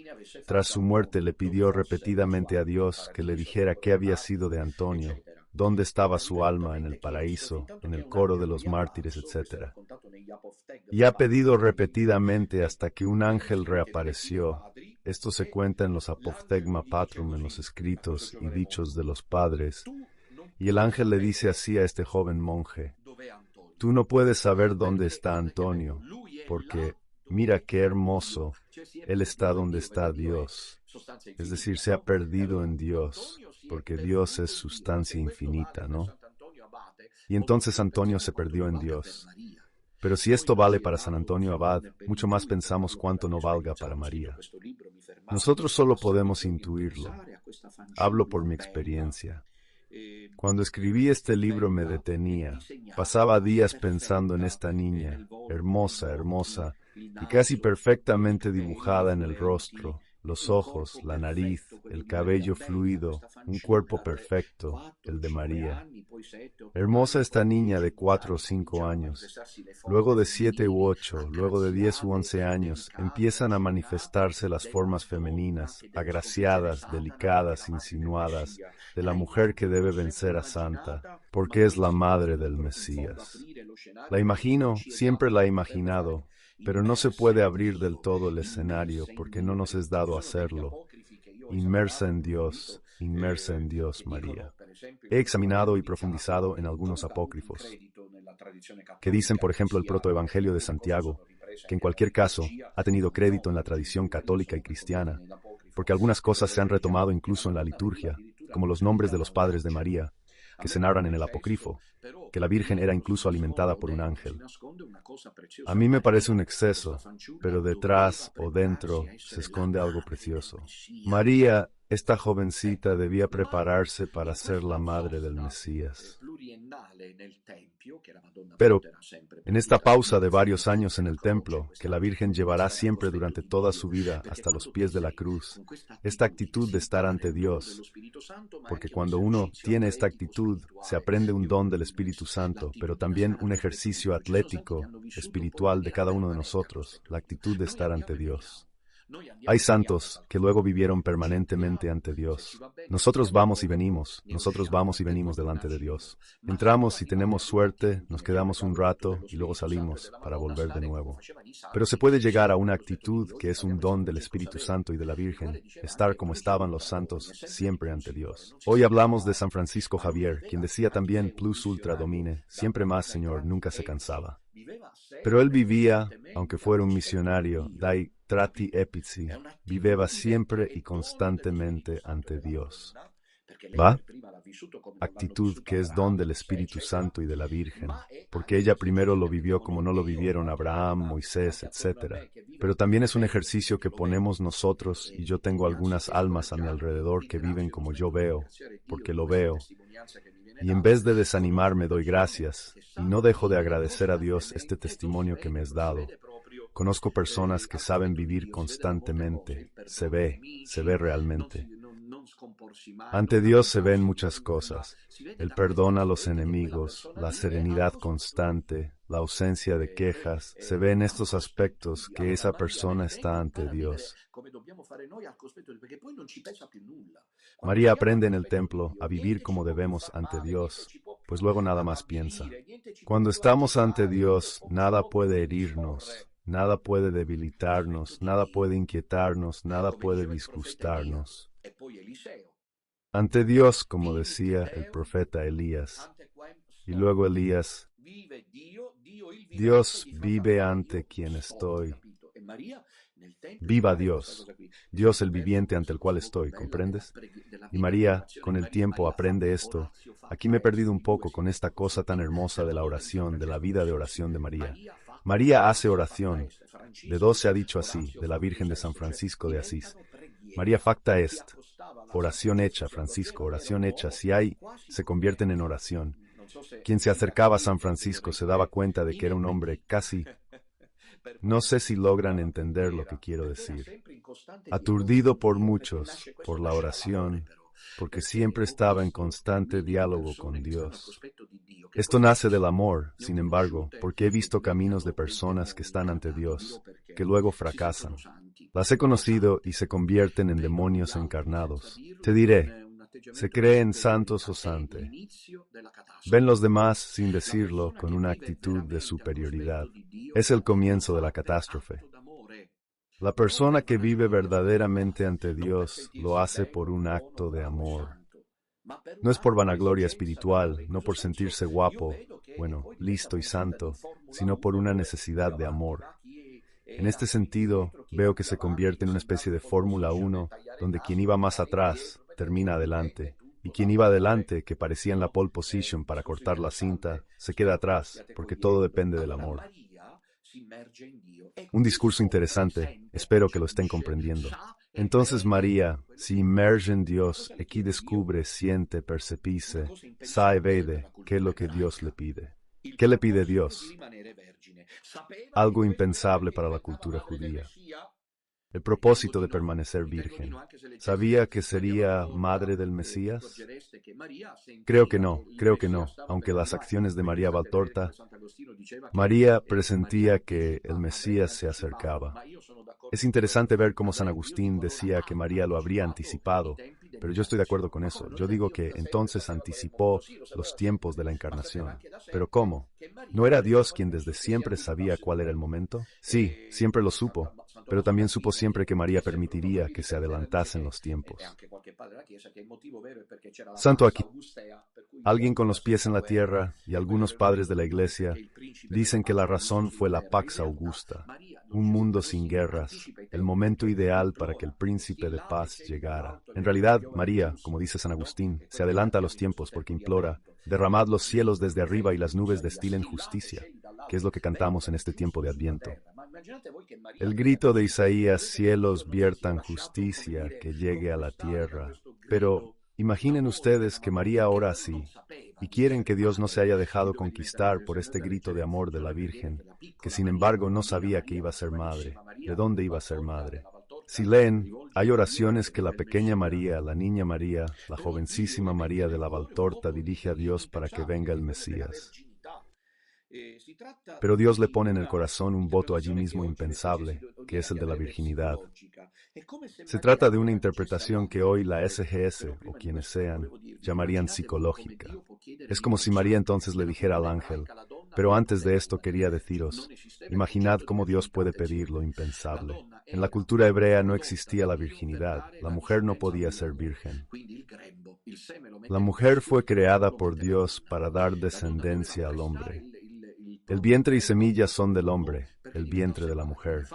tras su muerte le pidió repetidamente a Dios que le dijera qué había sido de Antonio, dónde estaba su alma en el paraíso, en el coro de los mártires, etc. Y ha pedido repetidamente hasta que un ángel reapareció. Esto se cuenta en los Apophthegma Patrum, en los escritos y dichos de los padres. Y el ángel le dice así a este joven monje: tú no puedes saber dónde está Antonio, porque mira qué hermoso, él está donde está Dios. Es decir, se ha perdido en Dios, porque Dios es sustancia infinita, ¿no? Y entonces Antonio se perdió en Dios. Pero si esto vale para San Antonio Abad, mucho más pensamos cuánto no valga para María. Nosotros solo podemos intuirlo. Hablo por mi experiencia. Cuando escribí este libro me detenía. Pasaba días pensando en esta niña, hermosa, hermosa, y casi perfectamente dibujada en el rostro, los ojos, la nariz, el cabello fluido, un cuerpo perfecto, el de María. Hermosa esta niña de 4 o 5 años. Luego de 7 u 8, luego de 10 u 11 años, empiezan a manifestarse las formas femeninas, agraciadas, delicadas, insinuadas, de la mujer que debe vencer a Santa, porque es la madre del Mesías. La imagino, siempre la he imaginado, pero no se puede abrir del todo el escenario porque no nos es dado hacerlo. Inmersa en Dios, María. He examinado y profundizado en algunos apócrifos, que dicen, por ejemplo, el protoevangelio de Santiago, que en cualquier caso ha tenido crédito en la tradición católica y cristiana, porque algunas cosas se han retomado incluso en la liturgia, como los nombres de los padres de María, que se narran en el apócrifo, que la Virgen era incluso alimentada por un ángel. A mí me parece un exceso, pero detrás o dentro se esconde algo precioso. María, esta jovencita, debía prepararse para ser la madre del Mesías. Pero, en esta pausa de varios años en el templo, que la Virgen llevará siempre durante toda su vida hasta los pies de la cruz, esta actitud de estar ante Dios, porque cuando uno tiene esta actitud, se aprende un don del Espíritu Santo, pero también un ejercicio atlético, espiritual de cada uno de nosotros, la actitud de estar ante Dios. Hay santos que luego vivieron permanentemente ante Dios. Nosotros vamos y venimos delante de Dios. Entramos y tenemos suerte, nos quedamos un rato y luego salimos para volver de nuevo. Pero se puede llegar a una actitud que es un don del Espíritu Santo y de la Virgen, estar como estaban los santos, siempre ante Dios. Hoy hablamos de San Francisco Javier, quien decía también plus ultra domine, siempre más Señor, nunca se cansaba. Pero él vivía, aunque fuera un misionario, dai tratti epici, viveva siempre y constantemente ante Dios. ¿Va? Actitud que es don del Espíritu Santo y de la Virgen, porque ella primero lo vivió como no lo vivieron Abraham, Moisés, etc. Pero también es un ejercicio que ponemos nosotros, y yo tengo algunas almas a mi alrededor que viven como yo veo, porque lo veo. Y en vez de desanimarme doy gracias, y no dejo de agradecer a Dios este testimonio que me es dado. Conozco personas que saben vivir constantemente, se ve realmente. Ante Dios se ven muchas cosas: el perdón a los enemigos, la serenidad constante, la ausencia de quejas. Se ve en estos aspectos que esa persona está ante Dios. María aprende en el templo a vivir como debemos ante Dios, pues luego nada más piensa. Cuando estamos ante Dios, nada puede herirnos, nada puede debilitarnos, nada puede inquietarnos, nada puede disgustarnos. Ante Dios, como decía el profeta Elías. Y luego Elías: Dios vive ante quien estoy. Viva Dios, Dios el viviente ante el cual estoy, ¿comprendes? Y María, con el tiempo, aprende esto. Aquí me he perdido un poco con esta cosa tan hermosa de la oración, de la vida de oración de María. María hace oración. De dos se ha dicho así, de la Virgen de San Francisco de Asís. María facta est. Oración hecha, Francisco, oración hecha. Si hay, se convierten en oración. Quien se acercaba a San Francisco se daba cuenta de que era un hombre casi... No sé si logran entender lo que quiero decir. Aturdido por muchos, por la oración, porque siempre estaba en constante diálogo con Dios. Esto nace del amor, sin embargo, porque he visto caminos de personas que están ante Dios, que luego fracasan. Las he conocido y se convierten en demonios encarnados. Te diré, se creen santos o sante. Ven los demás, sin decirlo, con una actitud de superioridad. Es el comienzo de la catástrofe. La persona que vive verdaderamente ante Dios lo hace por un acto de amor. No es por vanagloria espiritual, no por sentirse guapo, bueno, listo y santo, sino por una necesidad de amor. En este sentido, veo que se convierte en una especie de Fórmula 1, donde quien iba más atrás termina adelante, y quien iba adelante, que parecía en la pole position para cortar la cinta, se queda atrás, porque todo depende del amor. Un discurso interesante, espero que lo estén comprendiendo. Entonces María si immerge en Dios e chi descubre, siente, percepisce, sa e vede qué es lo que Dios le pide. ¿Qué le pide Dios? Algo impensable para la cultura judía. El propósito de permanecer virgen. ¿Sabía que sería madre del Mesías? Creo que no, aunque las acciones de María Valtorta, María presentía que el Mesías se acercaba. Es interesante ver cómo San Agustín decía que María lo habría anticipado, pero yo estoy de acuerdo con eso. Yo digo que entonces anticipó los tiempos de la encarnación. ¿Pero cómo? ¿No era Dios quien desde siempre sabía cuál era el momento? Sí, siempre lo supo, pero también supo siempre que María permitiría que se adelantasen los tiempos. Santo aquí, alguien con los pies en la tierra y algunos padres de la Iglesia dicen que la razón fue la Pax Augusta, un mundo sin guerras, el momento ideal para que el príncipe de paz llegara. En realidad, María, como dice San Agustín, se adelanta a los tiempos porque implora: derramad los cielos desde arriba y las nubes destilen justicia, que es lo que cantamos en este tiempo de Adviento. El grito de Isaías: cielos viertan justicia, que llegue a la tierra. Pero imaginen ustedes que María ora así, y quieren que Dios no se haya dejado conquistar por este grito de amor de la Virgen, que sin embargo no sabía que iba a ser madre, de dónde iba a ser madre. Si leen, hay oraciones que la pequeña María, la niña María, la jovencísima María de la Valtorta dirige a Dios para que venga el Mesías. Pero Dios le pone en el corazón un voto allí mismo impensable, que es el de la virginidad. Se trata de una interpretación que hoy la SGS, o quienes sean, llamarían psicológica. Es como si María entonces le dijera al ángel: pero antes de esto quería deciros, imaginad cómo Dios puede pedir lo impensable. En la cultura hebrea no existía la virginidad, la mujer no podía ser virgen. La mujer fue creada por Dios para dar descendencia al hombre. El vientre y semilla son del hombre, el vientre de la mujer.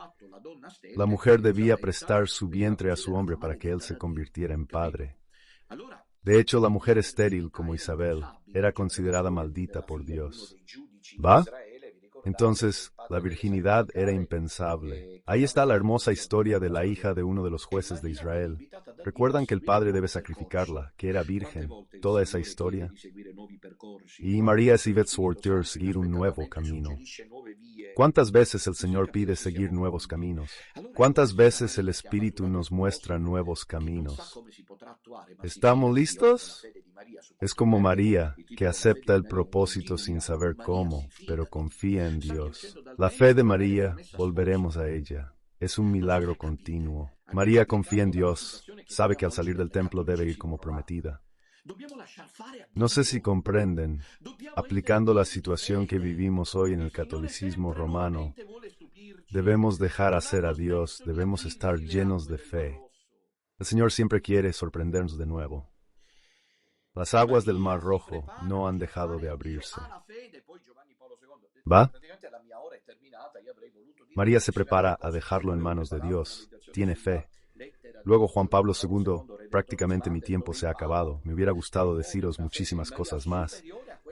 La mujer debía prestar su vientre a su hombre para que él se convirtiera en padre. De hecho, la mujer estéril, como Isabel, era considerada maldita por Dios. ¿Va? Entonces, la virginidad era impensable. Ahí está la hermosa historia de la hija de uno de los jueces de Israel. ¿Recuerdan que el padre debe sacrificarla, que era virgen? Toda esa historia. Y María si vet seguir un nuevo camino. ¿Cuántas veces el Señor pide seguir nuevos caminos? ¿Cuántas veces el Espíritu nos muestra nuevos caminos? ¿Estamos listos? Es como María, que acepta el propósito sin saber cómo, pero confía en Dios. La fe de María, volveremos a ella, es un milagro continuo. María confía en Dios, sabe que al salir del templo debe ir como prometida. No sé si comprenden, aplicando la situación que vivimos hoy en el catolicismo romano, debemos dejar hacer a Dios, debemos estar llenos de fe. El Señor siempre quiere sorprendernos de nuevo. Las aguas del Mar Rojo no han dejado de abrirse. ¿Va? María se prepara a dejarlo en manos de Dios, tiene fe. Luego Juan Pablo II, prácticamente mi tiempo se ha acabado, me hubiera gustado deciros muchísimas cosas más.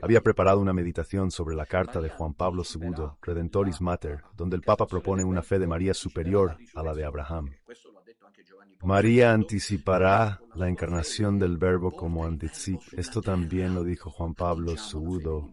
Había preparado una meditación sobre la carta de Juan Pablo II, Redentoris Mater, donde el Papa propone una fe de María superior a la de Abraham. María anticipará la encarnación del Verbo como anticip. Esto también lo dijo Juan Pablo II.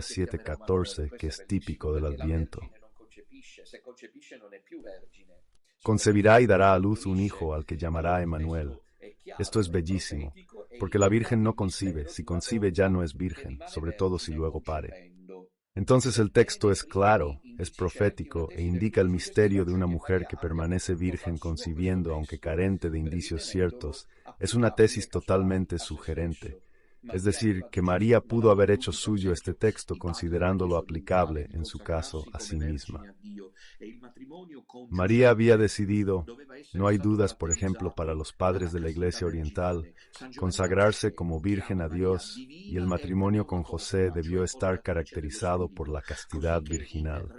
Zacarías 7:14, que es típico del Adviento. Concebirá y dará a luz un hijo al que llamará Emmanuel. Esto es bellísimo, porque la Virgen no concibe, si concibe ya no es virgen, sobre todo si luego pare. Entonces el texto es claro, es profético e indica el misterio de una mujer que permanece virgen concibiendo aunque carente de indicios ciertos. Es una tesis totalmente sugerente. Es decir, que María pudo haber hecho suyo este texto considerándolo aplicable, en su caso, a sí misma. María había decidido, no hay dudas, por ejemplo, para los padres de la Iglesia Oriental, consagrarse como virgen a Dios, y el matrimonio con José debió estar caracterizado por la castidad virginal.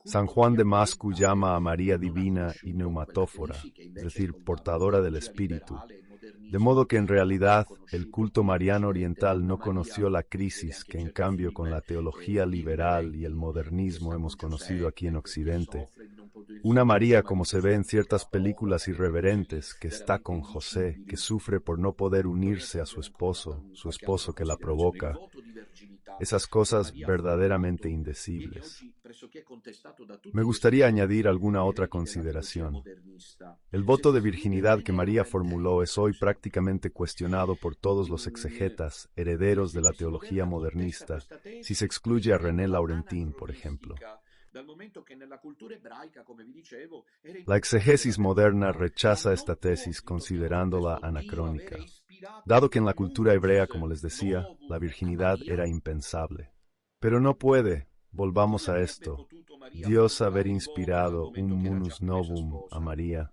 San Juan de Mascu llama a María divina y neumatófora, es decir, portadora del Espíritu, de modo que en realidad el culto mariano oriental no conoció la crisis que en cambio con la teología liberal y el modernismo hemos conocido aquí en Occidente. Una María como se ve en ciertas películas irreverentes, que está con José, que sufre por no poder unirse a su esposo que la provoca. Esas cosas verdaderamente indecibles. Me gustaría añadir alguna otra consideración. El voto de virginidad que María formuló es hoy prácticamente cuestionado por todos los exegetas, herederos de la teología modernista, si se excluye a René Laurentin, por ejemplo. La exegesis moderna rechaza esta tesis considerándola anacrónica, dado que en la cultura hebrea, como les decía, la virginidad era impensable. Pero no puede, volvamos a esto, Dios haber inspirado un munus novum a María.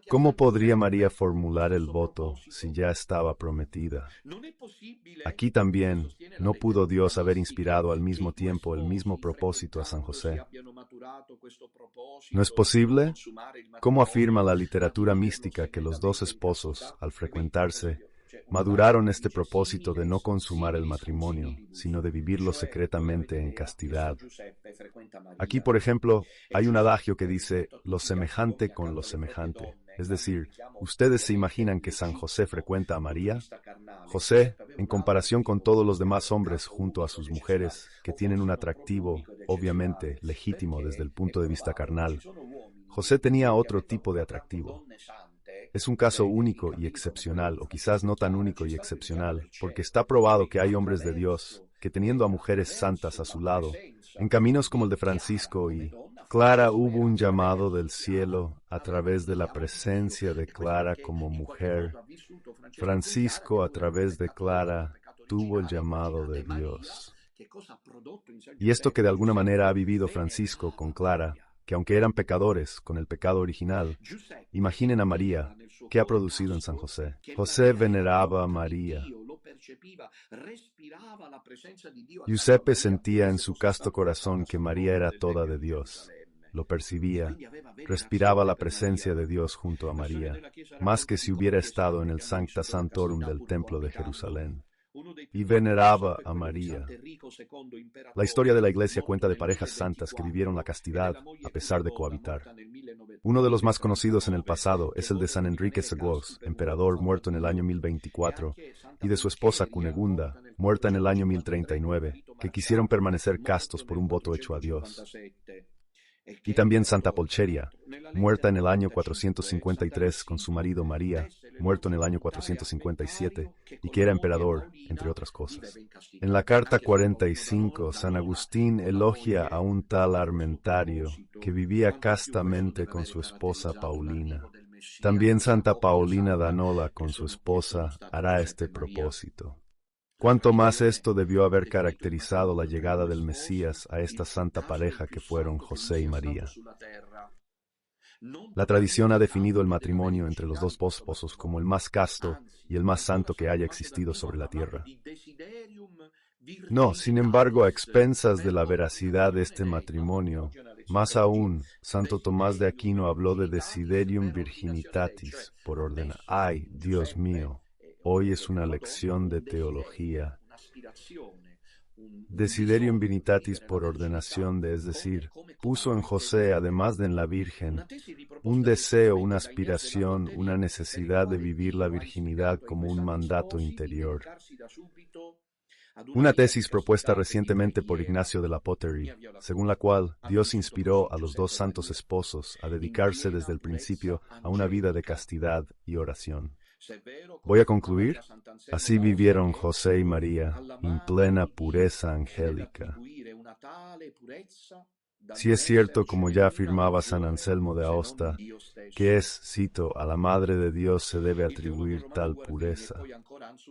¿Cómo podría María formular el voto si ya estaba prometida? Aquí también no pudo Dios haber inspirado al mismo tiempo el mismo propósito a San José. ¿No es posible? ¿Cómo afirma la literatura mística que los dos esposos, al frecuentarse, maduraron este propósito de no consumar el matrimonio, sino de vivirlo secretamente en castidad? Aquí, por ejemplo, hay un adagio que dice, lo semejante con lo semejante. Es decir, ¿ustedes se imaginan que San José frecuenta a María? José, en comparación con todos los demás hombres junto a sus mujeres, que tienen un atractivo, obviamente, legítimo desde el punto de vista carnal, José tenía otro tipo de atractivo. Es un caso único y excepcional, o quizás no tan único y excepcional, porque está probado que hay hombres de Dios que teniendo a mujeres santas a su lado, en caminos como el de Francisco y Clara hubo un llamado del cielo a través de la presencia de Clara como mujer. Francisco a través de Clara tuvo el llamado de Dios. Y esto que de alguna manera ha vivido Francisco con Clara, que aunque eran pecadores con el pecado original, imaginen a María, ¿qué ha producido en San José? José veneraba a María. Giuseppe sentía en su casto corazón que María era toda de Dios. Lo percibía, respiraba la presencia de Dios junto a María, más que si hubiera estado en el Sancta Sanctorum del Templo de Jerusalén. Y veneraba a María. La historia de la Iglesia cuenta de parejas santas que vivieron la castidad a pesar de cohabitar. Uno de los más conocidos en el pasado es el de San Enrique Segós, emperador muerto en el año 1024, y de su esposa Cunegunda, muerta en el año 1039, que quisieron permanecer castos por un voto hecho a Dios. Y también Santa Pulcheria, muerta en el año 453 con su marido María, muerto en el año 457, y que era emperador, entre otras cosas. En la carta 45, San Agustín elogia a un tal Armentario, que vivía castamente con su esposa Paulina. También Santa Paulina D'Anola con su esposa hará este propósito. Cuánto más esto debió haber caracterizado la llegada del Mesías a esta santa pareja que fueron José y María. La tradición ha definido el matrimonio entre los dos esposos como el más casto y el más santo que haya existido sobre la tierra. No, sin embargo, a expensas de la veracidad de este matrimonio, más aún, Santo Tomás de Aquino habló de desiderium virginitatis por orden. ¡Ay, Dios mío! Hoy es una lección de teología. Desiderium virginitatis por ordenación de, es decir, puso en José, además de en la Virgen, un deseo, una aspiración, una necesidad de vivir la virginidad como un mandato interior. Una tesis propuesta recientemente por Ignacio de la Pottery, según la cual Dios inspiró a los dos santos esposos a dedicarse desde el principio a una vida de castidad y oración. Voy a concluir. Así vivieron José y María en plena pureza angélica. Si es cierto, como ya afirmaba San Anselmo de Aosta, que es, cito, a la Madre de Dios se debe atribuir tal pureza,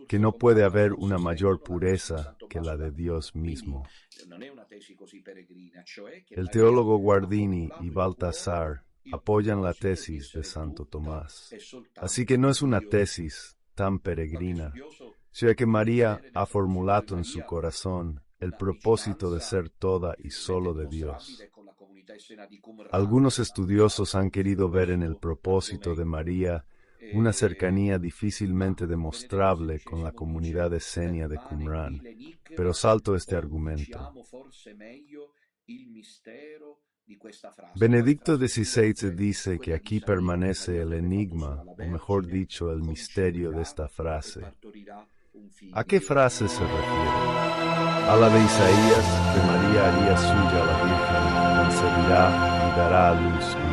que no puede haber una mayor pureza que la de Dios mismo. El teólogo Guardini y Baltasar apoyan la tesis de Santo Tomás. Así que no es una tesis tan peregrina, sino que María ha formulado en su corazón el propósito de ser toda y solo de Dios. Algunos estudiosos han querido ver en el propósito de María una cercanía difícilmente demostrable con la comunidad esenia de Qumran, pero salto este argumento. Benedicto XVI dice que aquí permanece el enigma, o mejor dicho, el misterio de esta frase. ¿A qué frase se refiere? A la de Isaías, que María haría suya a la Virgen, concebirá y dará a luz